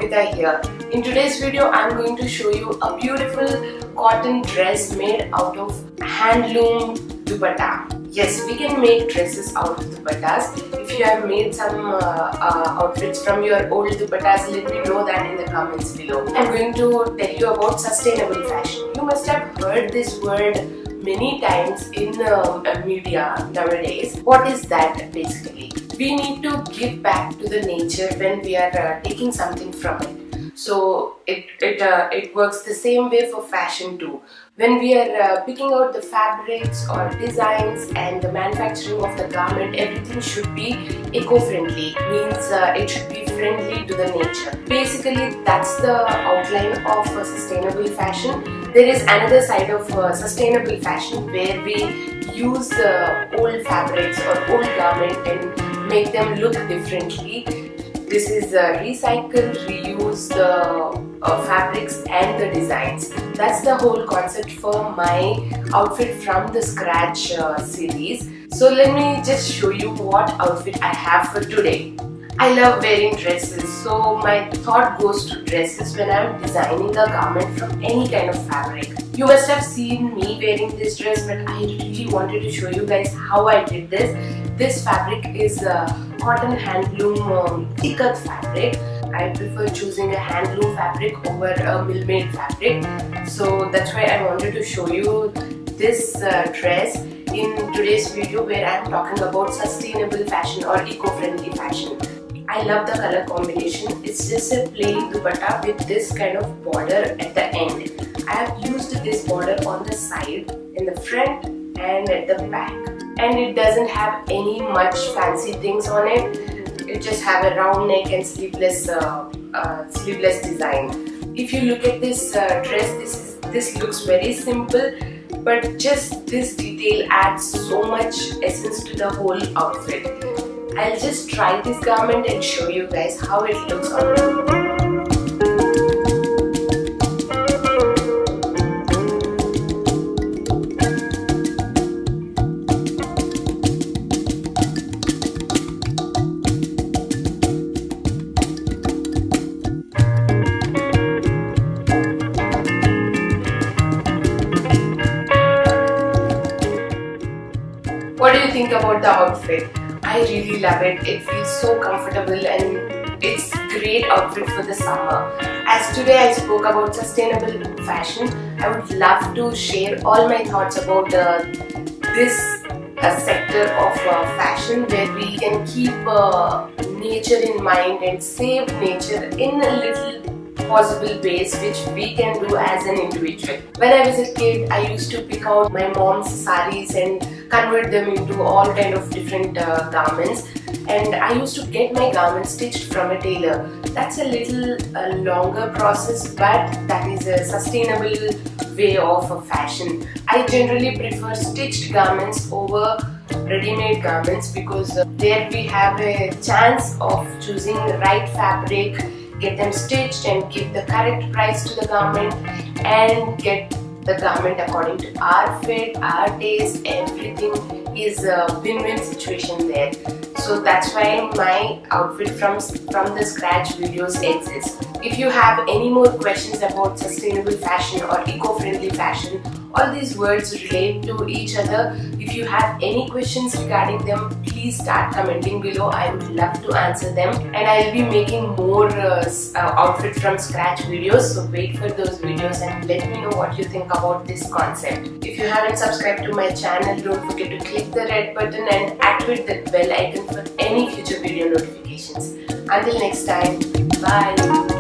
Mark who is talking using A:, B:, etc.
A: Arpitha here. In today's video, I'm going to show you a beautiful cotton dress made out of handloom dupatta. Yes, we can make dresses out of dupattas. If you have made some outfits from your old dupattas, let me know that in the comments below. I'm going to tell you about sustainable fashion. You must have heard this word many times in media nowadays. What is that basically? We need to give back to the nature when we are taking something from it. So it works the same way for fashion too. When we are picking out the fabrics or designs and the manufacturing of the garment, everything should be eco-friendly. Means it should be friendly to the nature. Basically, that's the outline of sustainable fashion. There is another side of sustainable fashion where we use old fabrics or old garment and make them look differently. This is recycle, reuse the fabrics and the designs. That's the whole concept for my outfit from the scratch series. So let me just show you what outfit I have for today. I love wearing dresses, so my thought goes to dresses when I'm designing a garment from any kind of fabric. You must have seen me wearing this dress, but I really wanted to show you guys how I did this. This fabric is cotton handloom ikat fabric. I prefer choosing a handloom fabric over a mill-made fabric. So that's why I wanted to show you this dress in today's video where I am talking about sustainable fashion or eco-friendly fashion. I love the color combination. It's just a plain dupatta with this kind of border at the end. I have used this border on the side, in the front and at the back. And it doesn't have any much fancy things on it. It just have a round neck and sleeveless design. If you look at this dress, this looks very simple, but just this detail adds so much essence to the whole outfit. I'll just try this garment and show you guys how it looks on me. What do you think about the outfit? I really love it. It feels so comfortable and it's a great outfit for the summer. As today I spoke about sustainable fashion, I would love to share all my thoughts about this sector of fashion where we can keep nature in mind and save nature in a little possible ways which we can do as an individual. When I was a kid, I used to pick out my mom's sarees and convert them into all kind of different garments, and I used to get my garments stitched from a tailor. That's a little longer process, but that is a sustainable way of fashion. I generally prefer stitched garments over ready-made garments because there we have a chance of choosing the right fabric, get them stitched and give the correct price to the garment and get the garment according to our fit, our taste. Everything is a win-win situation there. So that's why my outfit from the scratch videos exist. If you have any more questions about sustainable fashion or eco-friendly fashion, all these words relate to each other. If you have any questions regarding them, please start commenting below. I would love to answer them, and I'll be making more outfit from scratch videos. So wait for those videos and let me know what you think about this concept. If you haven't subscribed to my channel, don't forget to click the red button and activate that bell icon for any future video notifications. Until next time, bye.